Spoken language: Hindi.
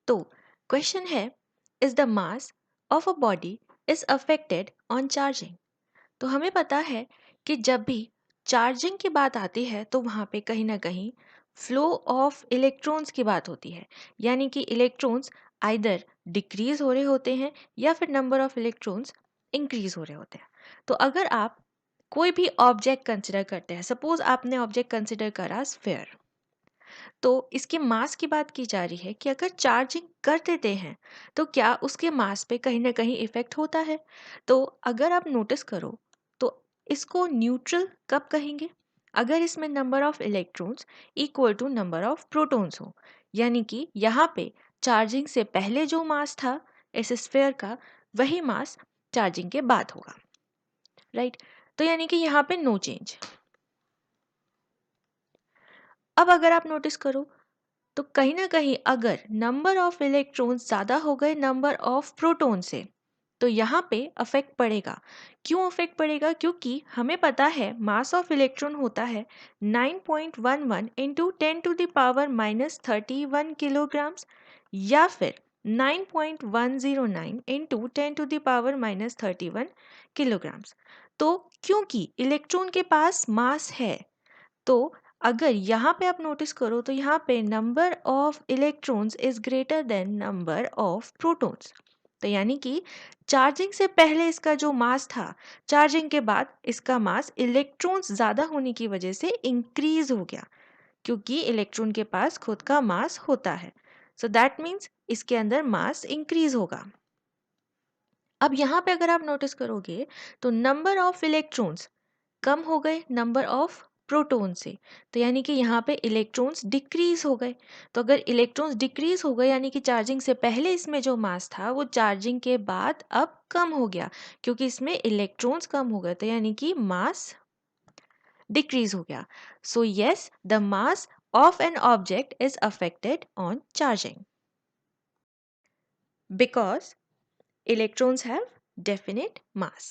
तो क्वेश्चन है, is the mass of a body is affected on charging. तो हमें पता है कि जब भी चार्जिंग की बात आती है तो वहाँ पे कहीं ना कहीं फ्लो ऑफ इलेक्ट्रॉन्स की बात होती है, यानी कि इलेक्ट्रॉन्स आइदर डिक्रीज हो रहे होते हैं या फिर नंबर ऑफ इलेक्ट्रॉन्स इंक्रीज हो रहे होते हैं। तो अगर आप कोई भी ऑब्जेक्ट कंसिडर करते हैं, सपोज आपने ऑब्जेक्ट कंसिडर करा स्फेयर, तो इसके मास की बात की जा रही है कि अगर चार्जिंग कर देते हैं तो क्या उसके मास पे कहीं ना कहीं इफेक्ट होता है। तो अगर आप नोटिस करो तो इसको न्यूट्रल कब कहेंगे, अगर इसमें number of electrons equal to number of protons हो, यानी कि यहाँ पे चार्जिंग से पहले जो मास था इस स्फेयर का वही मास चार्जिंग के बाद होगा, राइट। तो यानी कि यहाँ पे नो चेंज। अब अगर आप नोटिस करो तो कहीं ना कहीं अगर नंबर ऑफ इलेक्ट्रॉन्स ज़्यादा हो गए नंबर ऑफ प्रोटॉन से तो यहाँ पे अफेक्ट पड़ेगा। क्यों अफेक्ट पड़ेगा? क्योंकि हमें पता है मास ऑफ इलेक्ट्रॉन होता है 9.11 into 10 to the power - 31 kilograms या फिर 9.109 into 10 to the power - 31 kilograms. तो क्योंकि इलेक्ट्रॉन के पास मास है, तो अगर यहाँ पे आप नोटिस करो तो यहाँ पे number of electrons is greater than number of protons. तो यानी कि चार्जिंग से पहले इसका जो मास था, चार्जिंग के बाद इसका मास इलेक्ट्रॉन्स ज़्यादा होने की वजह से इंक्रीज हो गया, क्योंकि इलेक्ट्रॉन के पास खुद का मास होता है। सो दैट मीन्स इसके अंदर मास इंक्रीज होगा। अब यहाँ पे अगर आप नोटिस करोगे तो नंबर ऑफ इलेक्ट्रॉन्स कम हो गए नंबर ऑफ प्रोटॉन से, तो यानी कि यहाँ पे इलेक्ट्रॉन्स डिक्रीज हो गए। तो अगर इलेक्ट्रॉन्स डिक्रीज हो गए यानी कि चार्जिंग से पहले इसमें जो मास था वो चार्जिंग के बाद अब कम हो गया, क्योंकि इसमें इलेक्ट्रॉन्स कम हो गए, तो यानी कि मास डिक्रीज हो गया। So yes, the mass of an object is affected on charging because electrons have definite mass.